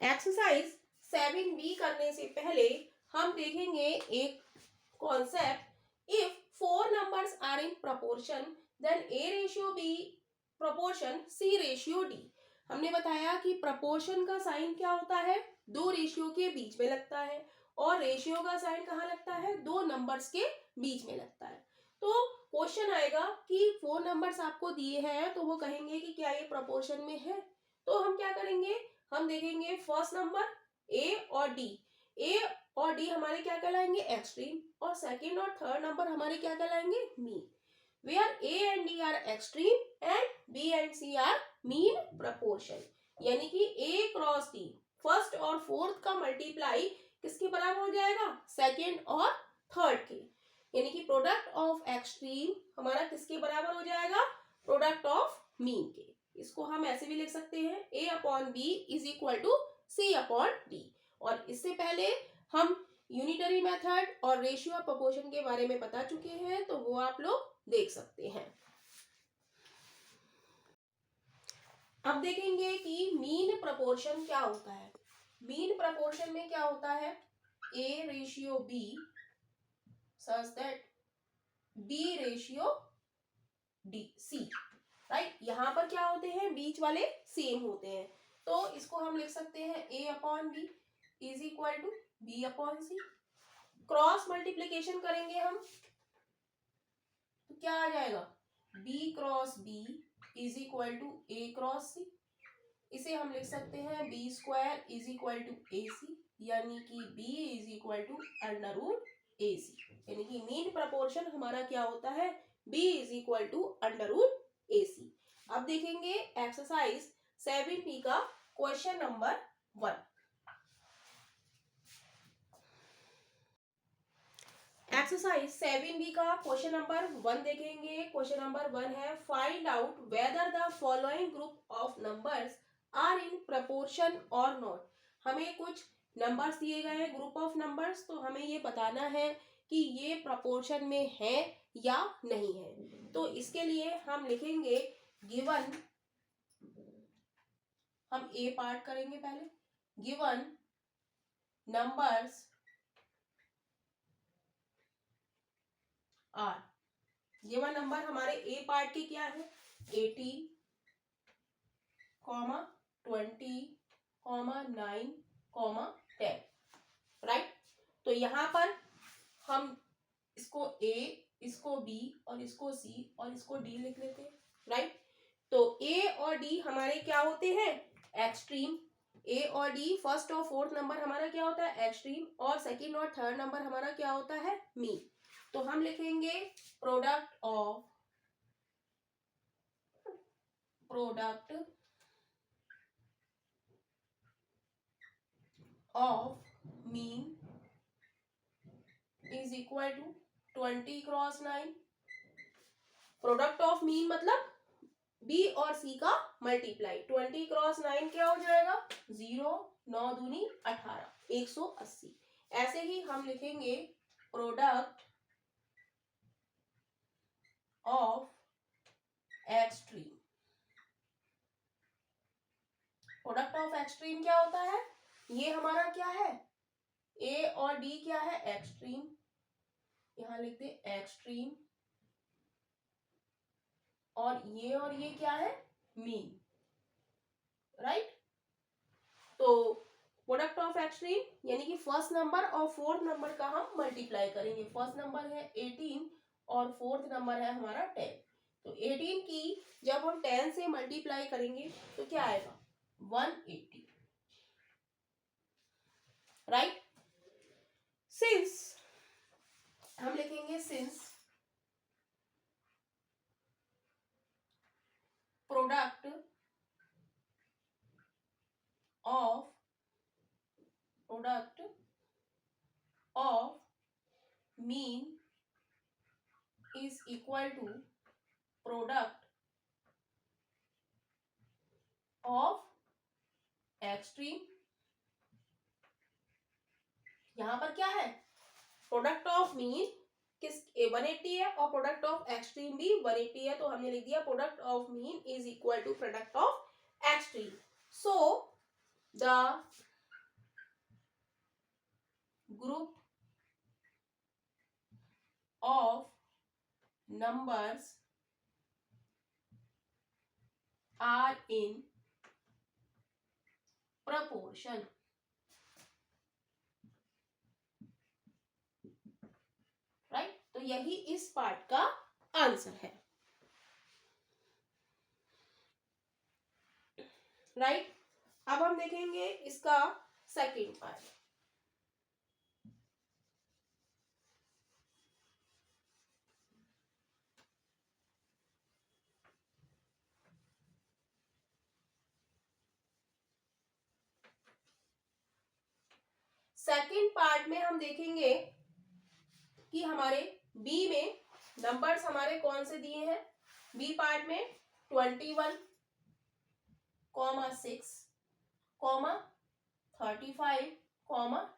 Exercise 7B करने से पहले हम देखेंगे एक concept. If 4 numbers are in proportion then A ratio B proportion C ratio D। हमने बताया कि प्रोपोर्शन का साइन क्या होता है, दो रेशियो के बीच में लगता है, और रेशियो का साइन कहाँ लगता है, दो नंबर्स के बीच में लगता है। तो क्वेश्चन आएगा कि 4 नंबर्स आपको दिए हैं, तो वो कहेंगे कि क्या ये प्रोपोर्शन में है। तो हम क्या करेंगे, हम देखेंगे फर्स्ट नंबर ए और डी। ए और डी हमारे क्या कहलाएंगे, एक्सट्रीम, और सेकंड और थर्ड नंबर हमारे क्या कहलाएंगे, mean. Where a and d are extreme and b and c are mean proportion. यानी कि ए क्रॉस डी फर्स्ट और फोर्थ का मल्टीप्लाई किसके बराबर हो जाएगा, सेकंड और थर्ड के। यानी कि प्रोडक्ट ऑफ एक्सट्रीम हमारा किसके बराबर हो जाएगा, प्रोडक्ट ऑफ मीन के। इसको हम ऐसे भी लिख सकते हैं, a upon B is equal to C upon D. और इससे पहले हम यूनिटरी मेथड और रेशियो ऑफ प्रोपोर्शन के बारे में बता चुके हैं, तो वो आप लोग देख सकते हैं। अब देखेंगे कि मीन प्रोपोर्शन क्या होता है। मीन प्रोपोर्शन में क्या होता है, a ratio b such that b ratio d c, right. यहाँ पर क्या होते हैं, बीच वाले सेम होते हैं, तो इसको हम लिख सकते हैं a upon B is equal to b upon c. Cross multiplication करेंगे हम, तो क्या आ जाएगा, b cross b is equal to a cross c। इसे हम लिख सकते हैं b square is equal to a c, यानी कि b is equal to under root a c. यानी कि मीन प्रपोर्शन हमारा क्या होता है, b is equal to under root a c. अब देखेंगे एक्सरसाइज 7B का क्वेश्चन नंबर 1। एक्सरसाइज 7B का क्वेश्चन नंबर 1 देखेंगे। क्वेश्चन नंबर 1 है, find out whether the following group of numbers are in proportion और नॉट। हमें कुछ नंबर्स दिए गए हैं, ग्रुप ऑफ नंबर्स, तो हमें ये बताना है कि ये प्रपोर्शन में है या नहीं है। तो इसके लिए हम लिखेंगे गिवन, हम ए पार्ट करेंगे पहले, given numbers are. Given number हमारे ए पार्ट के क्या है, 18, 20, 9, 10, राइट। तो यहां पर हम इसको ए, इसको बी और इसको सी और इसको डी लिख लेते हैं, राइट। तो ए और डी हमारे क्या होते हैं, एक्सट्रीम। ए और डी फर्स्ट और फोर्थ नंबर हमारा क्या होता है, एक्सट्रीम, और सेकंड और थर्ड नंबर हमारा क्या होता है, मीन। तो हम लिखेंगे product of mean is equal to 20 cross 9। Product of mean मतलब बी और सी का मल्टीप्लाई। 20 क्रॉस 9 क्या हो जाएगा, 0, 9 दूनी 18, 180। ऐसे ही हम लिखेंगे product of extreme. Product of extreme क्या होता है, ये हमारा क्या है, ए और डी क्या है, एक्सट्रीम, यहां लिखते एक्सट्रीम, और ये क्या है, मीन, राइट। तो प्रोडक्ट ऑफ एक्सट्रीम यानी कि फर्स्ट नंबर और फोर्थ नंबर का हम मल्टीप्लाई करेंगे। फर्स्ट नंबर है 18 और फोर्थ नंबर है हमारा 10। तो 18 की जब हम 10 से मल्टीप्लाई करेंगे तो क्या आएगा, 180, राइट। सिंस हम लिखेंगे since product of mean is equal to product of extreme. यहां पर क्या है, प्रोडक्ट ऑफ मीन किस 180 है और प्रोडक्ट ऑफ एक्सट्रीम भी 180 है, तो हमने लिख दिया product of mean is equal to product of extreme. So the group of numbers are in proportion. Right, तो यही इस पार्ट का आंसर है. राइट, अब हम देखेंगे इसका सेकंड पार्ट. सेकंड पार्ट में हम देखेंगे कि हमारे बी में नंबर्स हमारे कौन से दिए हैं. बी पार्ट में 21, 6, 35,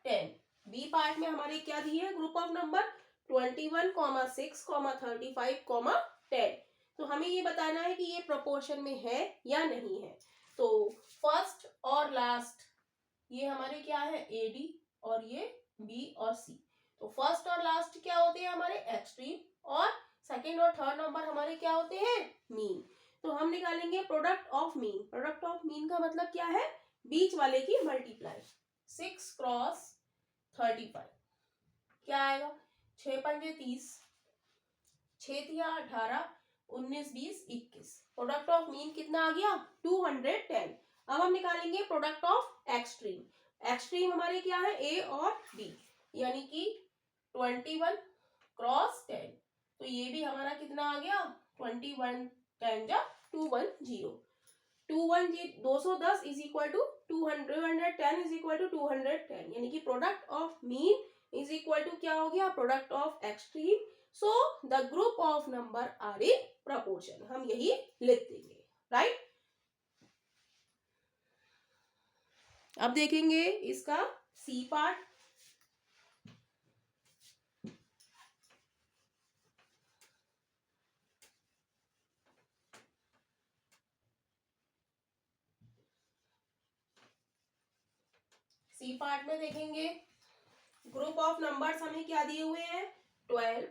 10. बी पार्ट में हमारे क्या दिए हैं ग्रुप ऑफ नंबर 21, 6, 35, 10. तो हमें ये बताना है कि ये प्रोपोर्शन में है या नहीं है. तो फर्स्ट और लास्ट ये हमारे क्या है एडी और ये बी और सी. तो फर्स्ट और लास्ट क्या होते हैं हमारे एक्सट्रीम और सेकंड और थर्ड नंबर हमारे क्या होते हैं मीन. तो हम निकालेंगे product of mean. Product of mean का मतलब क्या है बीच वाले की मल्टीप्लाई. 6 क्रॉस 35 क्या आएगा 6 पंजे 30, 6 तिया 18, 19 20 21. प्रोडक्ट ऑफ मीन कितना आ गया 210. अब हम निकालेंगे प्रोडक्ट ऑफ एक्सट्रीम. एक्सट्रीम हमारे क्या है ए और बी, यानी कि 21 क्रॉस 10. तो ये भी हमारा कितना आ गया 21 10 जा 210. 210 is equal to 210 is equal to 210, यानी कि product of mean is equal to क्या हो गया product of extreme. So the group of number are in proportion. हम यही लिख देंगे. राइट, अब देखेंगे इसका सी पार्ट. सी पार्ट में देखेंगे ग्रुप ऑफ नंबर्स हमें क्या दिए हुए हैं 12,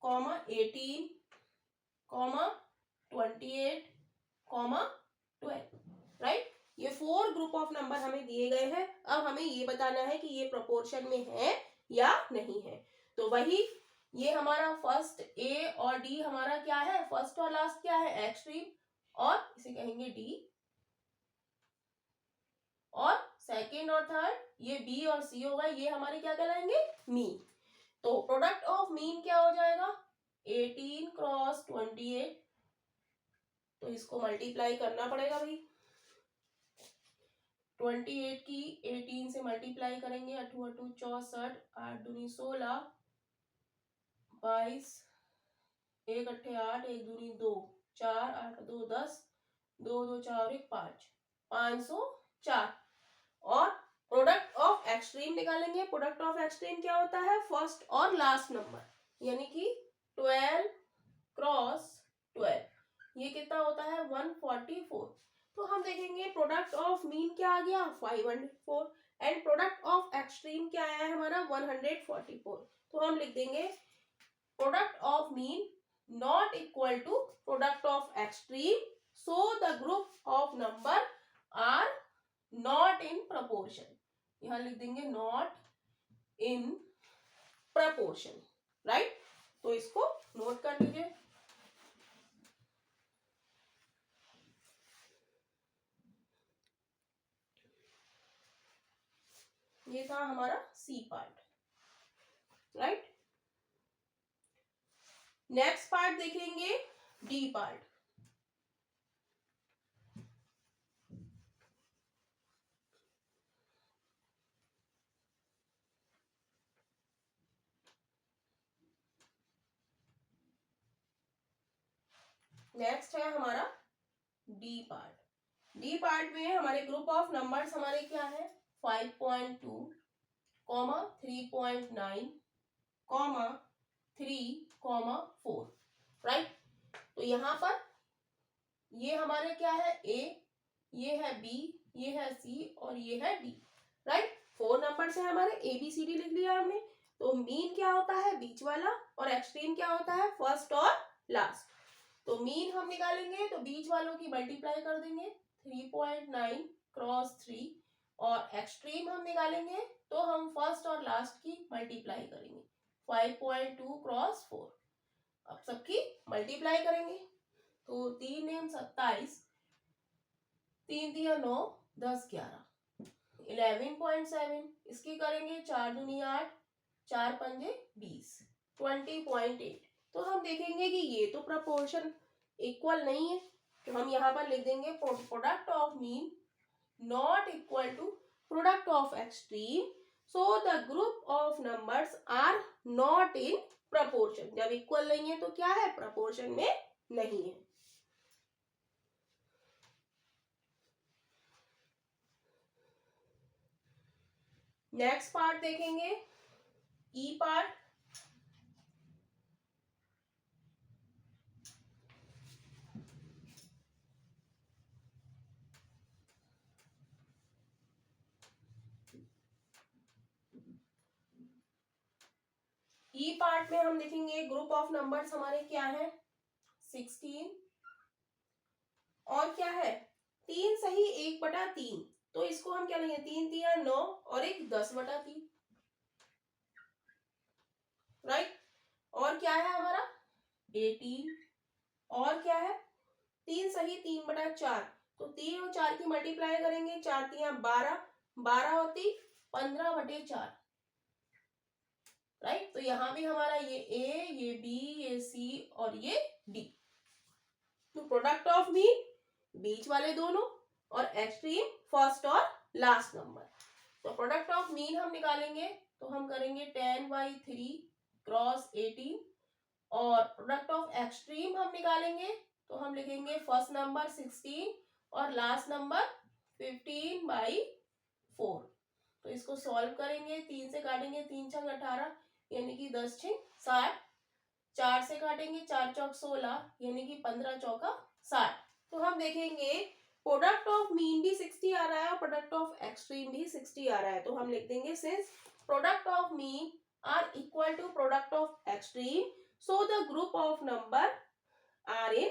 18, 28, 12. राइट, ये 4 ग्रुप ऑफ नंबर हमें दिए गए हैं. अब हमें ये बताना है कि ये प्रोपोर्शन में है या नहीं है. तो वही ये हमारा फर्स्ट ए और डी हमारा क्या है फर्स्ट और लास्ट क्या है एक्सट्रीम और इसे कहेंगे डी, और सेकेंड और थर्ड ये बी और सी होगा, ये हमारे क्या कहलाएंगे मीन. तो प्रोडक्ट ऑफ मीन क्या हो जाएगा 18 क्रॉस 28. तो इसको मल्टीप्लाई करना पड़ेगा भाई. 28 की 18 से मल्टीप्लाई करेंगे 8 8 64, 8 दूनी 16, 22, 1 अट्ठे 8, 1 दूनी 2, 4, 8 2 10, 2 2 4 1 5, 504. और प्रोडक्ट ऑफ एक्सट्रीम निकालेंगे. प्रोडक्ट ऑफ एक्सट्रीम क्या होता है फर्स्ट और लास्ट नंबर, यानी कि 12 क्रॉस 12. ये कितना होता है 144. तो हम देखेंगे प्रोडक्ट ऑफ मीन क्या आ गया 504 एंड प्रोडक्ट ऑफ एक्सट्रीम क्या आया है हमारा 144. तो हम लिख देंगे product of mean not equal to product of extreme. So the group of number are not in proportion. यहां लिख देंगे नॉट इन प्रपोर्शन. राइट, तो इसको नोट कर लीजिए. ये था हमारा C part. Right, next part देखेंगे डी पार्ट. नेक्स्ट है हमारा डी पार्ट. डी पार्ट में हमारे ग्रुप ऑफ नंबर्स हमारे क्या है 5.2, 3.9, 3, 4. राइट, तो यहां पर ये हमारे क्या है ए, ये है बी, ये है सी और ये है डी. राइट, 4 नंबर्स है हमारे, ABCD लिख लिया हमने। तो मीन क्या होता है, बीच वाला, और एक्सट्रीम क्या होता है, फर्स्ट और लास्ट। तो मीन हम निकालेंगे तो बीच वालों की मल्टीप्लाई कर देंगे 3.9 क्रॉस 3, और एक्सट्रीम हम निकालेंगे तो हम फर्स्ट और लास्ट की मल्टीप्लाई करेंगे 5.2 क्रॉस 4। अब सबकी मल्टीप्लाई करेंगे तो 3 नेम 27, 3 दिया 9, 10 11, 11.7। इसकी करेंगे 4 दूनी 8, 4 पंजे 20, 20.8। तो हम देखेंगे कि ये तो प्रपोर्शन इक्वल नहीं है, तो हम यहाँ पर लिख देंगे product of mean not equal to product of extreme, so the group of numbers are not in proportion. जब इक्वल नहीं है तो क्या है, प्रपोर्शन में नहीं है। नेक्स्ट पार्ट देखेंगे, ई पार्ट। ई पार्ट में हम देखेंगे ग्रुप ऑफ नंबर्स हमारे क्या है, 16, और क्या है 3 सही 1/3। तो इसको हम क्या लेंगे, 3 दिया 9 और एक 10/3, राइट। और क्या है हमारा 18, और क्या है 3 सही 3/4। तो 3 और 4 की मल्टीप्लाई करेंगे, 4 3 12, 12 होती 15/4, राइट। तो यहाँ भी हमारा ये ए, ये बी, ये सी और ये डी। तो प्रोडक्ट ऑफ मीन बीच वाले दोनों, और एक्सट्रीम फर्स्ट और लास्ट नंबर। तो प्रोडक्ट ऑफ मीन हम निकालेंगे तो हम करेंगे 10/3 क्रॉस 18, और प्रोडक्ट ऑफ एक्सट्रीम हम निकालेंगे तो हम लिखेंगे फर्स्ट नंबर 16 और लास्ट नंबर 15/4। तो इसको सॉल्व करेंगे, 3 से काटेंगे 3 छंग 18 यानी कि 10 छंग 60, 4 से काटेंगे 4 चौक 16 यानी कि 15 चौका 60। तो हम देखेंगे प्रोडक्ट ऑफ मीन भी 60 आ रहा है और प्रोडक्ट ऑफ एक्सट्रीम भी 60 आ रहा है। तो हम लिख देंगे since product of mean are equal to product of extreme, so the group of number are in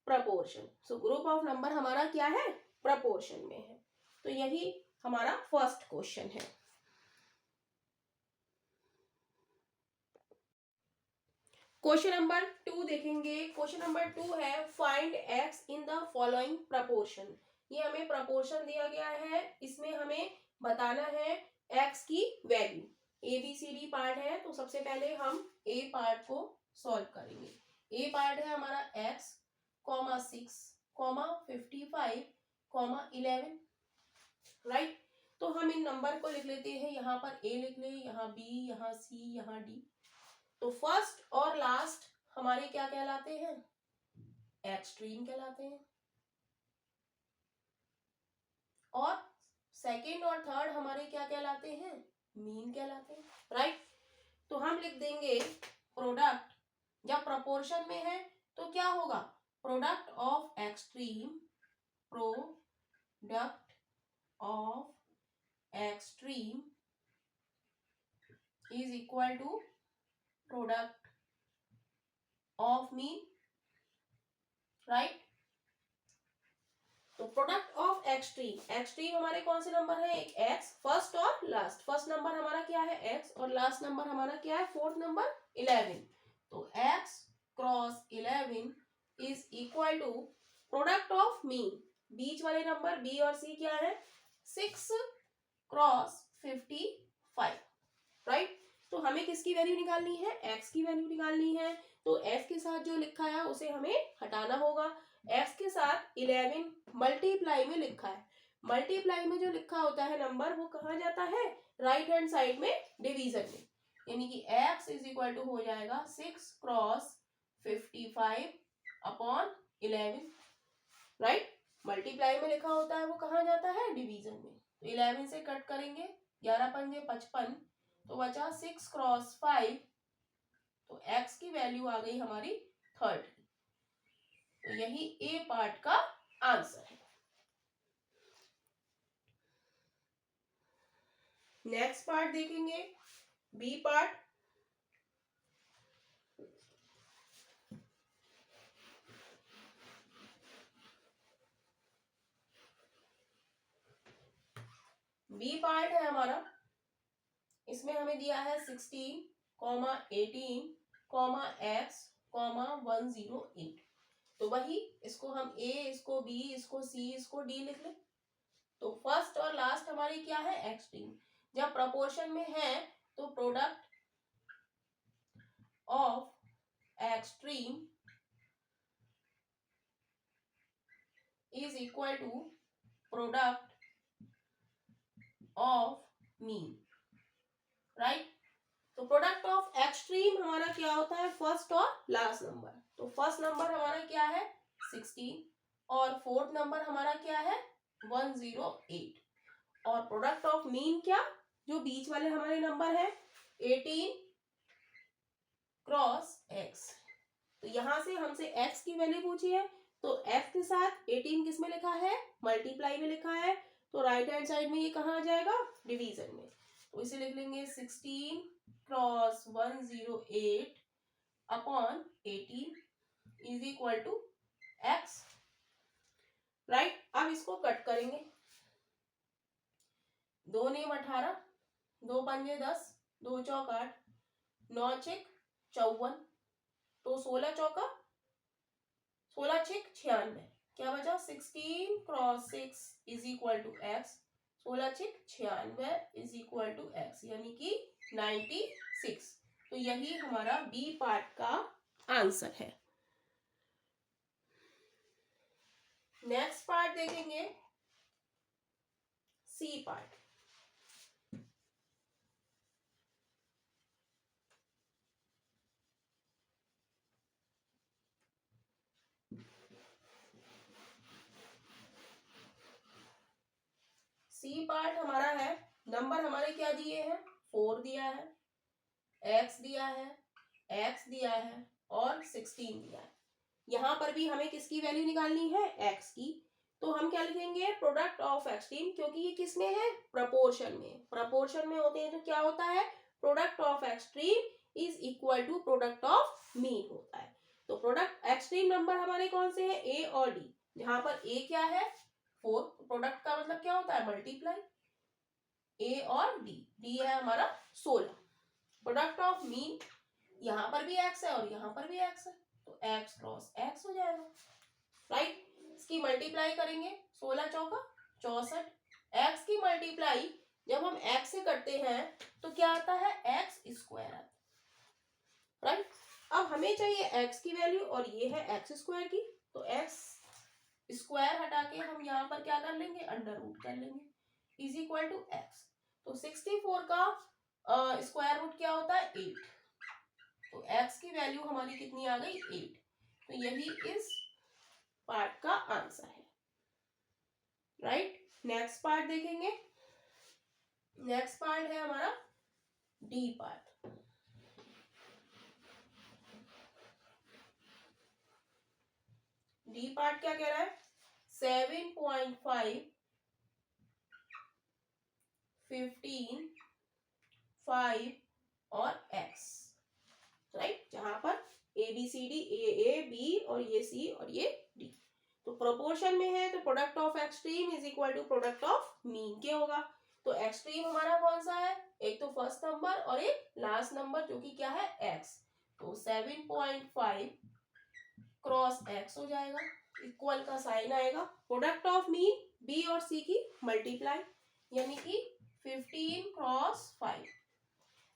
proportion. So group of number हमारा क्या है, प्रपोर्शन में है। तो यही हमारा फर्स्ट क्वेश्चन है। क्वेश्चन नंबर 2 देखेंगे। क्वेश्चन नंबर 2 है find x in the following proportion. ये हमें प्रपोर्शन दिया गया है, इसमें हमें बताना है एक्स की वैल्यू। ABCD पार्ट है, तो सबसे पहले हम ए पार्ट को सॉल्व करेंगे। ए पार्ट है हमारा x, 6, 55, 11, राइट। तो हम इन नंबर को लिख लेते हैं, यहाँ पर a लिख ले, यहाँ b, यहाँ c, यहाँ d। तो फर्स्ट और लास्ट हमारे क्या कहलाते हैं, एक्सट्रीम कहलाते हैं, और सेकेंड और थर्ड हमारे क्या कहलाते हैं, मीन कहलाते हैं, राइट। तो हम लिख देंगे प्रोडक्ट, जब प्रोपोर्शन में है तो क्या होगा, product of extreme, product of extreme is equal to product of mean, right. तो प्रोडक्ट ऑफ एक्सट्रीम, एक्सट्रीम हमारे कौन से नंबर है, एक एक्स, फर्स्ट और लास्ट। फर्स्ट नंबर हमारा क्या है एक्स, और लास्ट नंबर हमारा क्या है, फोर्थ नंबर 11। तो x cross 11 is equal to product of mean, बीच वाले नंबर बी और सी क्या है, 6 क्रॉस 55, राइट। तो हमें किसकी वैल्यू निकालनी है, एक्स की वैल्यू निकालनी है। तो एफ के साथ जो लिखा है उसे हमें हटाना होगा। एक्स के साथ 11 मल्टीप्लाई में लिखा है, मल्टीप्लाई में जो लिखा होता है नंबर वो कहाँ जाता है, राइट हैंड साइड में डिवीजन में, यानी कि x इज इक्वल टू हो जाएगा 6 क्रॉस 55 अपॉन 11, राइट। मल्टीप्लाई में लिखा होता है वो कहाँ जाता है, डिवीजन में। तो 11 से कट करेंगे, 11 पंजे 55, तो बचा 6 क्रॉस 5, तो x की वैल्यू आ गई हमारी 30। तो यही ए पार्ट का आंसर है। नेक्स्ट पार्ट देखेंगे बी पार्ट। बी पार्ट है हमारा, इसमें हमें दिया है 16, 18, x, 108। तो वही इसको हम a, इसको b, इसको c, इसको d लिख लें। तो फर्स्ट और लास्ट हमारी क्या है, एक्सट्रीम। जब प्रोपोर्शन में है तो product of extreme is equal to product of mean, right. तो प्रोडक्ट ऑफ एक्सट्रीम हमारा क्या होता है, फर्स्ट और लास्ट नंबर। तो फर्स्ट नंबर हमारा क्या है 16 और फोर्थ नंबर हमारा क्या है 108। और प्रोडक्ट ऑफ मीन क्या, जो बीच वाले हमारे नंबर है 18 क्रॉस x। तो यहां से हमसे x की वैल्यू पूछी है, तो f के साथ 18 किस में लिखा है, मल्टीप्लाई में लिखा है। तो राइट हैंड साइड में ये कहाँ आ जाएगा, डिवीजन में। तो इसे लिख लेंगे 16 cross 108 upon 18 is equal to x, right. अब इसको कट करेंगे, 2 नेम 18, 2 पंजे 10, 2 चौक 8, 9 छिक 54, तो 16 चौका 16 छिक 96, क्या बचा 16 cross 6 is equal to x, 16 छिक 96 इज इक्वल टू x, यानी कि 96। तो यही हमारा बी पार्ट का आंसर है। नेक्स्ट पार्ट देखेंगे सी पार्ट। सी पार्ट हमारा है, नंबर हमारे क्या दिए हैं, 4 दिया है, x दिया है, x दिया है और 16 दिया है। यहां पर भी हमें किसकी वैल्यू निकालनी है, x की। तो हम क्या लिखेंगे, प्रोडक्ट ऑफ एक्सट्रीम, क्योंकि ये किसमें है, प्रपोर्शन में। प्रपोर्शन में होते हैं तो क्या होता है, product of extreme is equal to product of mean होता है। तो प्रोडक्ट एक्सट्रीम नंबर हमारे कौन से हैं, a और d। जहां पर a क्या है 4, प्रोडक्ट का मतलब क्या होता है, मल्टीप्लाई, a और d है हमारा 16। प्रोडक्ट ऑफ मीन, यहां पर भी x है और यहां पर भी x है, तो x क्रॉस x हो जाएगा, राइट। इसकी मल्टीप्लाई करेंगे, 16 चौका 64, x की मल्टीप्लाई जब हम x से करते हैं तो क्या आता है, x स्क्वायर आता है, राइट। अब हमें चाहिए x की वैल्यू और ये है x स्क्वायर की, तो x स्क्वायर हटा के हम यहाँ पर क्या कर लेंगे, अंडर रूट कर लेंगे इज इक्वल टू x। तो 64 का स्क्वायर रूट क्या होता है, 8। तो x की वैल्यू हमारी कितनी आ गई, 8। तो यही इस पार्ट का आंसर है, राइट। नेक्स्ट पार्ट देखेंगे, नेक्स्ट पार्ट है हमारा डी पार्ट। डी पार्ट क्या कह रहा है, 7.5, 15, 5 और x, राइट। जहां पर A B C D, A B और ये सी और ये डी। तो प्रोपोर्शन में है तो product of extreme is equal to product of mean के होगा। तो एक्सट्रीम हमारा कौन सा है, एक तो फर्स्ट नंबर और एक लास्ट नंबर, जो कि क्या है x। तो 7.5 क्रॉस x हो जाएगा, इक्वल का साइन आएगा, प्रोडक्ट ऑफ मीन b और c की मल्टीप्लाई, यानी कि 15 क्रॉस 5।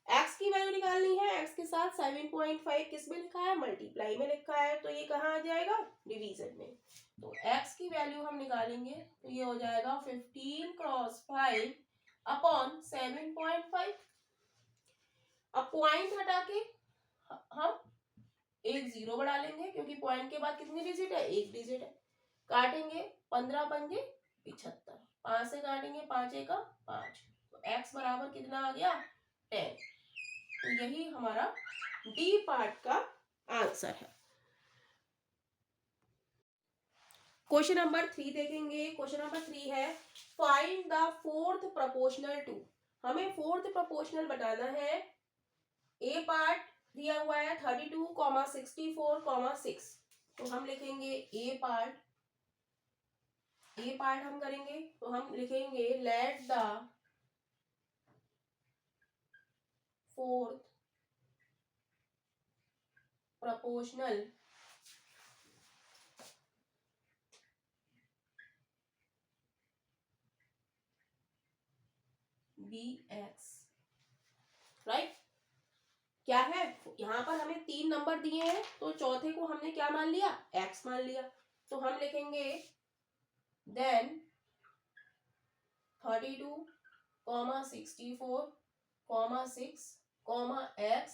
x की वैल्यू निकालनी है, x के साथ 7.5 किस में लिखा है, मल्टीप्लाई में लिखा है, तो ये कहाँ आ जाएगा, डिवीजन में। तो x की वैल्यू हम निकालेंगे तो ये हो जाएगा 15 क्रॉस 5 अपॉन 7.5। अब पॉइंट हटा के हम एक 0 बढ़ा लेंगे, क्योंकि पॉइंट के बाद कितनी डिजिट है, एक डिजिट है। काटेंगे 15 पंजे 75, 5 से काटेंगे 5 एका 5, तो x बराबर कितना आ गया, 10। तो यही हमारा डी पार्ट का आंसर है। क्वेश्चन नंबर 3 देखेंगे। क्वेश्चन नंबर 3 है, find the fourth proportional to हमें फोर्थ प्रोपोर्शनल बनाना है। ए पार्ट दिया हुआ है 32, 64, 6। तो हम लिखेंगे ए पार्ट हम करेंगे तो हम लिखेंगे let the fourth proportional be x, right. क्या है, यहाँ पर हमें 3 नंबर दिए हैं तो चौथे को हमने क्या मान लिया, x मान लिया। तो हम लिखेंगे then 32, 64, 6, x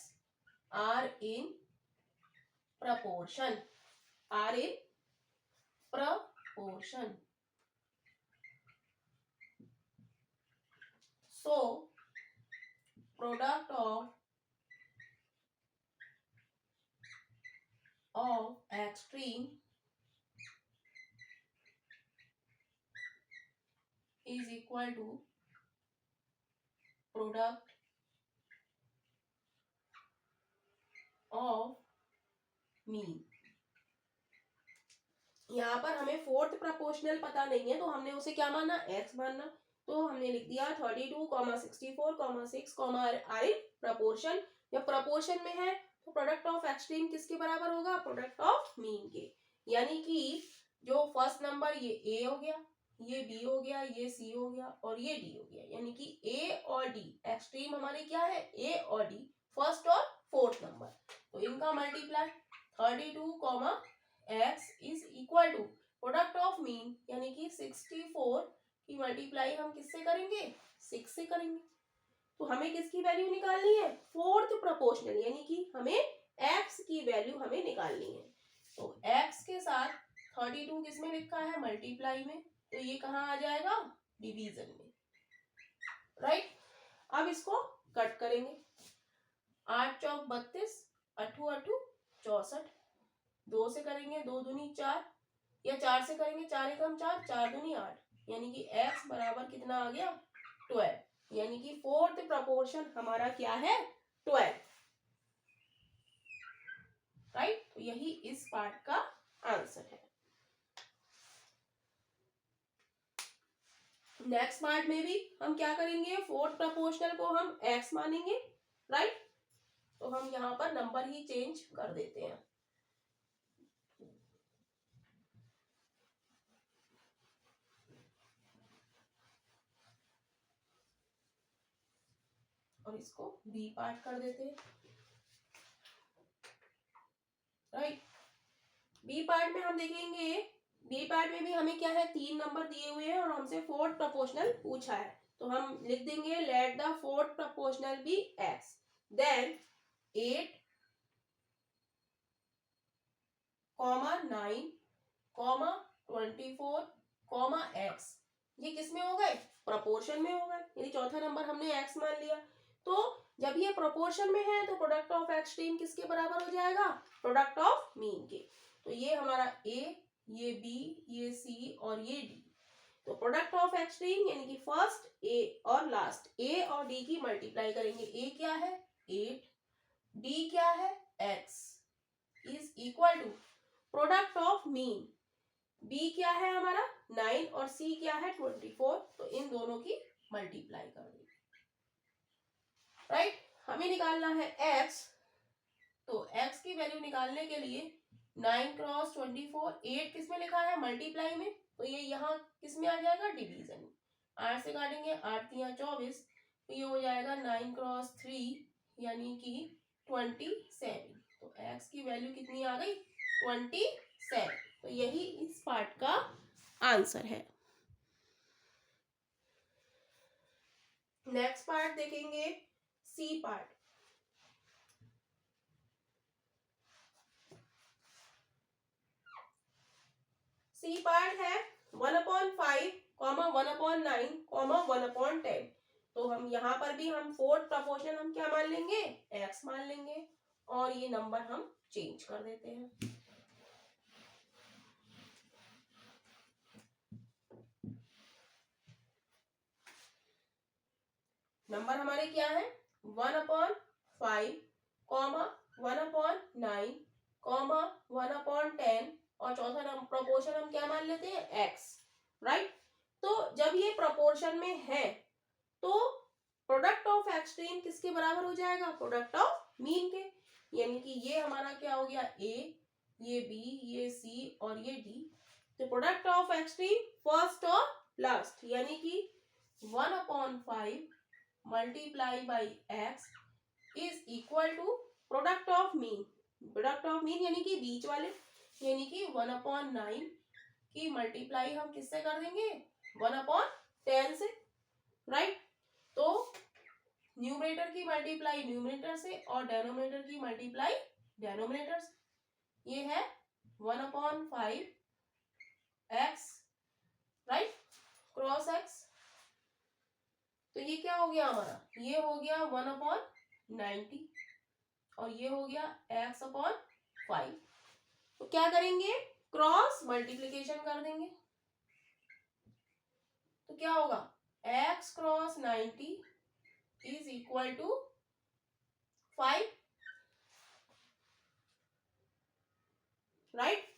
are in proportion, so product of extreme is equal to product of mean। यहाँ पर हमें फोर्थ प्रोपोर्शनल पता नहीं है तो हमने उसे क्या माना, x मानना। तो हमने लिख दिया 32, 64, 6 आर इन प्रपोर्शन। जब प्रपोर्शन में है तो प्रोडक्ट ऑफ एक्सट्रीम किसके बराबर होगा, प्रोडक्ट ऑफ मीन के। यानी कि जो फर्स्ट नंबर ये a हो गया, ये b हो गया, ये c हो गया और ये d हो गया। यानी कि a और d एक्सट्रीम हमारे क्या है, a और d, फर्स्ट और फोर्थ नंबर। तो इनका multiply 32, x is equal to product of mean यानी कि 64 की मल्टीप्लाई हम किससे करेंगे, 6 से करेंगे। तो हमें किसकी वैल्यू निकालनी है, फोर्थ प्रोपोर्शनल, यानी कि हमें x की वैल्यू हमें निकालनी है। तो x के साथ 32 किसमें लिखा है, मल्टीप्लाई में, तो ये कहाँ आ जाएगा, डिवीजन में, राइट। अब इसको कट करेंगे, 8 चौक 32, 8 8 64, 2 से करेंगे 2 दूनी 4, या 4 से करेंगे 4 एकम 4, 4 दूनी 8, यानी कि x बराबर कितना आ गया, 12। यानी कि फोर्थ प्रोपोर्शन हमारा क्या है, 12, राइट। तो यही इस पार्ट का आंसर है। नेक्स्ट पार्ट में भी हम क्या करेंगे, फोर्थ प्रोपोर्शनल को हम x मानेंगे, राइट। तो हम यहाँ पर नंबर ही चेंज कर देते हैं। और इसको बी पार्ट कर देते हैं, राइट। बी पार्ट में हम देखेंगे, बी पार्ट में भी हमें क्या है, 3 नंबर दिए हुए हैं और हमसे फोर्थ प्रोपोर्शनल पूछा है। तो हम लिख देंगे let the fourth proportional be x, then 8, 9, 24, x, ये किस में हो गए, प्रोपोर्शन में हो गए। यानी चौथा नंबर हमने x मान लिया। तो जब ये प्रोपोर्शन में है तो प्रोडक्ट ऑफ एक्सट्रीम किसके बराबर हो जाएगा, प्रोडक्ट ऑफ मीन के। तो ये हमारा a, ये b, ये c और ये d। तो प्रोडक्ट ऑफ एक्सट्रीम यानी कि फर्स्ट a और लास्ट a और d की मल्टीप्लाई करेंगे। a क्या है 8, d क्या है x, is equal to product of mean, b क्या है हमारा 9 और c क्या है 24। तो इन दोनों की मल्टीप्लाई कर देंगे, राइट। हमें निकालना है x, तो x की वैल्यू निकालने के लिए 9 क्रॉस 24, 8 किस में लिखा है, मल्टीप्लाई में, तो ये यहाँ किस में आ जाएगा, डिवीजन में। 8 से काटेंगे 8 3 24, तो ये हो जाएगा 9 क्रॉस 3 यानी कि 27। तो x की वैल्यू कितनी आ गई, 27। तो यही इस पार्ट का आंसर है। नेक्स्ट पार्ट देखेंगे, सी पार्ट। सी पार्ट है 1/5, 1/9, 1/10। तो हम यहाँ पर भी हम फोर्थ प्रोपोर्शन हम क्या मान लेंगे, x मान लेंगे और ये नंबर हम चेंज कर देते हैं। नंबर हमारे क्या है 1/5 कॉमा 1/9 कॉमा 1/10 और चौथा प्रोपोर्शन हम क्या मान लेते हैं x, राइट। तो जब ये प्रोपोर्शन में है तो प्रोडक्ट ऑफ एक्सट्रीम किसके बराबर हो जाएगा, प्रोडक्ट ऑफ मीन के। यानी कि ये हमारा क्या हो गया a, ये b, ये c और ये d। तो प्रोडक्ट ऑफ एक्सट्रीम फर्स्ट और लास्ट, यानी कि 1/5 multiply by x is equal to product of mean. Product of mean यानी कि बीच वाले, यानी कि 1/9 की मल्टीप्लाई हम किससे कर देंगे 1/10 से, राइट। तो न्यूमरेटर की मल्टीप्लाई न्यूमरेटर से और डेनोमिनेटर की मल्टीप्लाई डेनोमिनेटर से। ये है 1/5 x, राइट, क्रॉस x। तो ये क्या हो गया हमारा, ये हो गया 1/90 और ये हो गया x/5। तो क्या करेंगे, क्रॉस मल्टीप्लिकेशन कर देंगे। तो क्या होगा x cross 90 is equal to 5, right.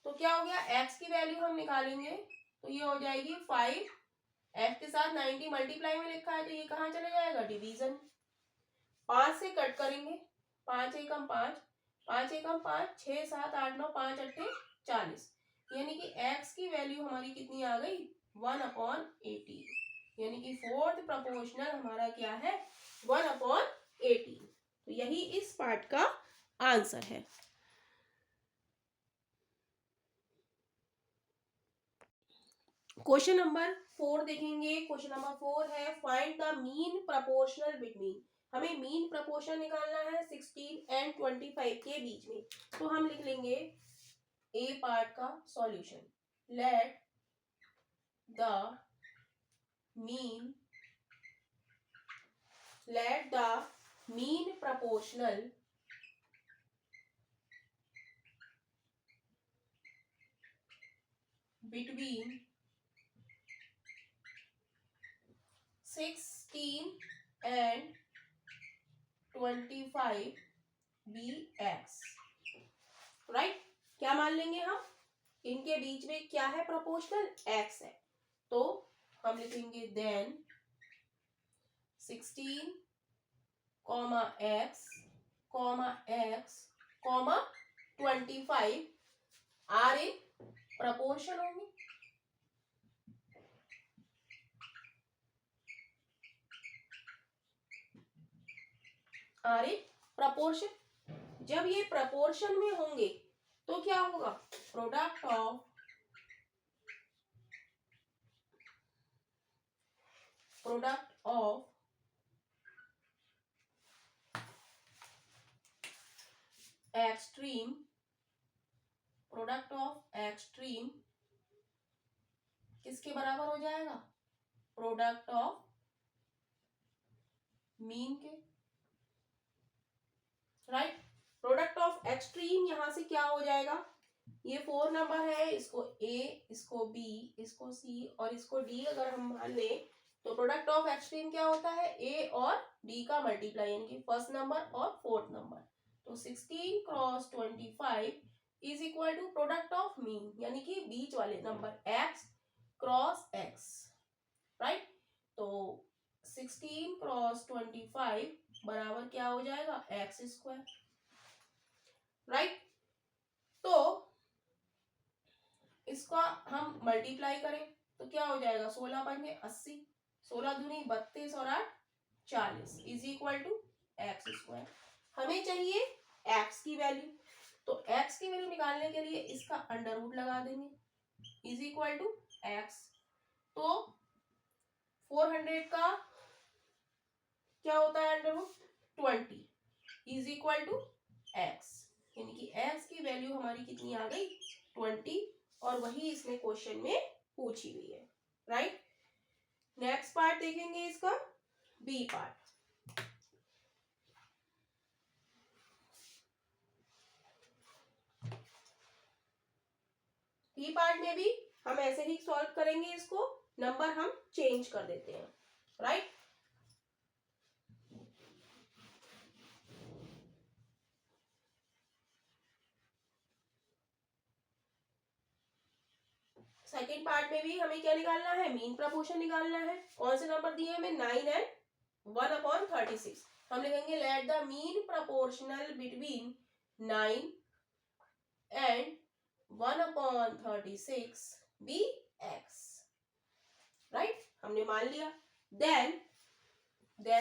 तो क्या हो गया x की वैल्यू हम निकालेंगे तो ये हो जाएगी 5, f के साथ 90 मल्टीप्लाई में लिखा है तो ये कहाँ चले जाएगा डिवीजन, 5 से कट करेंगे, 5 एकम 5, 5 एकम 5, 6 7 8 9, 5 अट्ठे 40, यानी कि x की वैल्यू हमारी कितनी आ गई 1/18, यानी कि फोर्थ प्रोपोर्शनल हमारा क्या है 1/18। तो यही इस पार्ट का आंसर है। क्वेश्चन नंबर 4 देखेंगे। क्वेश्चन नंबर 4 है find the mean proportional between. हमें मीन प्रोपोर्शन निकालना है 16 एंड 25 के बीच में। तो हम लिख लेंगे ए पार्ट का solution, late the mean proportional between 16 and 25 be x, right. क्या मान लेंगे हम, इनके बीच में क्या है प्रोपोर्शनल x है। तो हम लिखेंगे then 16 comma x comma x comma 25 are in proportion होंगे, आर इन प्रपोर्शन। जब ये प्रपोर्शन में होंगे तो क्या होगा, product of extreme, product of extreme किसके बराबर हो जाएगा, प्रोडक्ट ऑफ मीन के, राइट। प्रोडक्ट ऑफ एक्सट्रीम यहां से क्या हो जाएगा, ये 4 नंबर है, इसको A, इसको B, इसको C और इसको D अगर हम मान लें तो प्रोडक्ट ऑफ एक्सट्रीम क्या होता है A और D का मल्टीप्लाई, यानी कि फर्स्ट नंबर और फोर्थ नंबर। तो 16 cross 25 is equal to product of mean, यानी कि बीच वाले number x cross x, right. तो 16 क्रॉस 25 बराबर क्या हो जाएगा x स्क्वायर, राइट। तो इसका हम मल्टीप्लाई करें तो क्या हो जाएगा 16 पंजे 80, 16 दूनी 32 और 8 40 is equal to x square. हमें चाहिए x की वैल्यू, तो x की वैल्यू निकालने के लिए इसका अंडर रूट लगा देंगे इज इक्वल टू एक्स। तो 400 का क्या होता है under root 20 is equal to x, यानी कि x की वैल्यू हमारी कितनी आ गई 20 और वही इसमें क्वेश्चन में पूछी हुई है, राइट। नेक्स्ट पार्ट देखेंगे इसका बी पार्ट। बी पार्ट में भी हम ऐसे ही सॉल्व करेंगे, इसको नंबर हम चेंज कर देते हैं, राइट। सेकेंड पार्ट में भी हमें क्या निकालना है, मीन प्रपोर्शन निकालना है। कौन से नंबर दिए हमें, 9 एंड 1/36। हम लिखेंगे let the mean proportional between 9 and 1/36 be x, right, हमने मान लिया। देन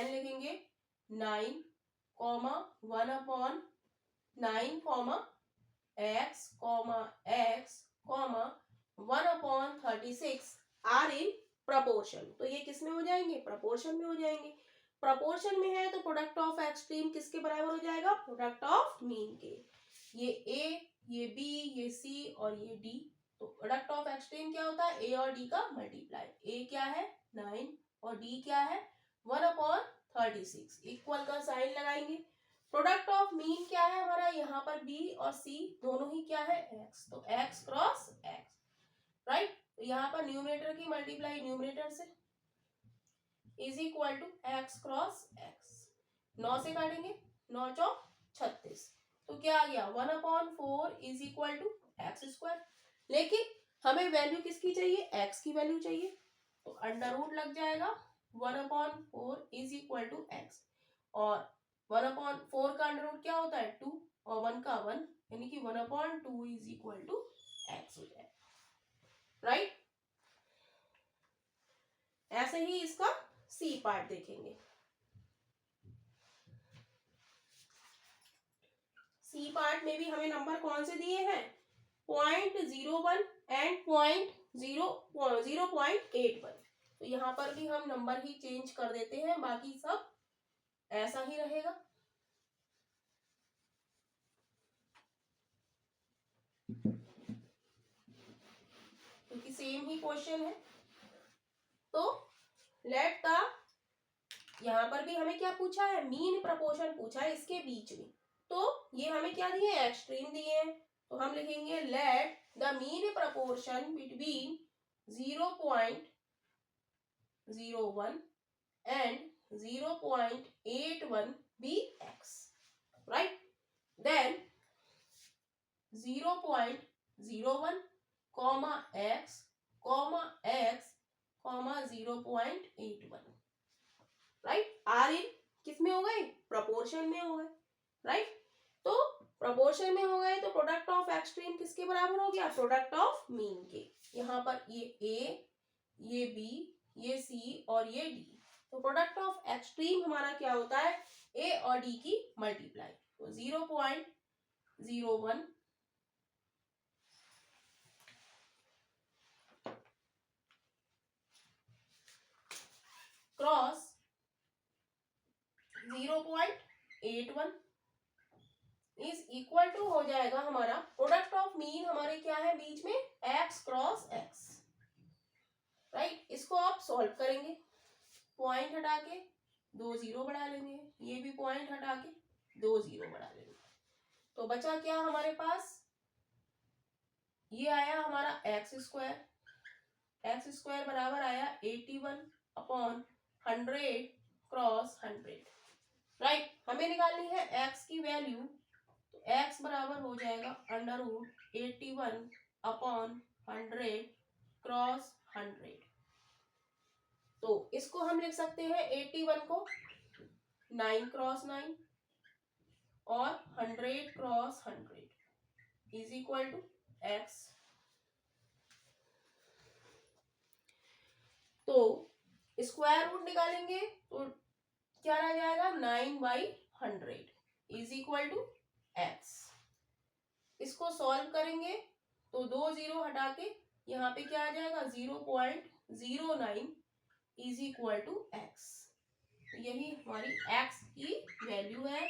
लिखेंगे 9, 1/9, x, x, 1/36 are in proportion. तो ये किस में हो जाएंगे, प्रपोर्शन में हो जाएंगे। प्रपोर्शन में है तो प्रोडक्ट ऑफ एक्सट्रीम किसके बराबर हो जाएगा, प्रोडक्ट ऑफ मीन के। ये a, ये b, ये c और ये d। तो प्रोडक्ट ऑफ एक्सट्रीम क्या होता है, a और d का मल्टीप्लाई। a क्या है 9 और d क्या है 1/36, इक्वल का साइन लगाएंगे। प्रोडक्ट ऑफ मीन क्या है हमारा, यहाँ पर b और c दोनों ही क्या है x, तो x क्रॉस x, राइट। तो यहाँ पर न्यूमरेटर की मल्टीप्लाई न्यूमरेटर से is equal to x cross x। 9 से काटेंगे, 9 चौक 36, तो क्या आ गया 1/4 is equal to x square. लेकिन हमें वैल्यू किसकी चाहिए, x की वैल्यू चाहिए, तो अंडर रूट लग जाएगा 1/4 इज इक्वल टू एक्स। और 1/4 का अंडर रूट क्या होता है 2 और 1 का 1, यानी कि 1/2 इज इक्वल टू एक्स हो जाएगा, राइट। ऐसे ही इसका सी पार्ट देखेंगे। सी पार्ट में भी हमें नंबर कौन से दिए हैं, 0.01 एंड 0.81। तो यहाँ पर भी हम नंबर ही चेंज कर देते हैं, बाकी सब ऐसा ही रहेगा। क्योंकि सेम ही क्वेश्चन है। तो लेट द, यहाँ पर भी हमें क्या पूछा है, मीन प्रपोर्शन पूछा है इसके बीच में। तो ये हमें क्या दिए, एक्सट्रीम दिए हैं। तो हम लिखेंगे let the mean proportion between 0.01 and 0.81 be x, right. Then 0.01 x, x, 0.81, right. Are in किस में हो गए, प्रपोर्शन में हो गए, राइट। तो प्रपोर्शन में हो गए तो प्रोडक्ट ऑफ एक्सट्रीम किसके बराबर हो गया, प्रोडक्ट ऑफ मीन के। यहाँ पर ये a, ये b, ये c और ये d। तो प्रोडक्ट ऑफ एक्सट्रीम हमारा क्या होता है, a और d की मल्टीप्लाई। तो 0.01 क्रॉस 0.81 इज इक्वल टू हो जाएगा हमारा प्रोडक्ट ऑफ मीन, हमारे क्या है बीच में x क्रॉस x, राइट। इसको आप सॉल्व करेंगे, पॉइंट हटा के 2 0 बढ़ा लेंगे, ये भी पॉइंट हटा के 2 0 बढ़ा लेंगे। तो बचा क्या हमारे पास, ये आया हमारा x स्क्वायर बराबर आया 81/100 क्रॉस 100, राइट। हमें निकालनी है x की वैल्यू, तो x बराबर हो जाएगा अंडर रूट 81/100 क्रॉस 100। तो इसको हम लिख सकते हैं 81 को 9 क्रॉस 9 और 100 cross 100 is equal to x। तो स्क्वायर रूट निकालेंगे तो क्या रह जाएगा 9/100 इज इक्वल टू x। इसको सॉल्व करेंगे तो 2 0 हटा के यहाँ पे क्या आ जाएगा 0.09 इज इक्वल टू x। तो यही हमारी x की वैल्यू है।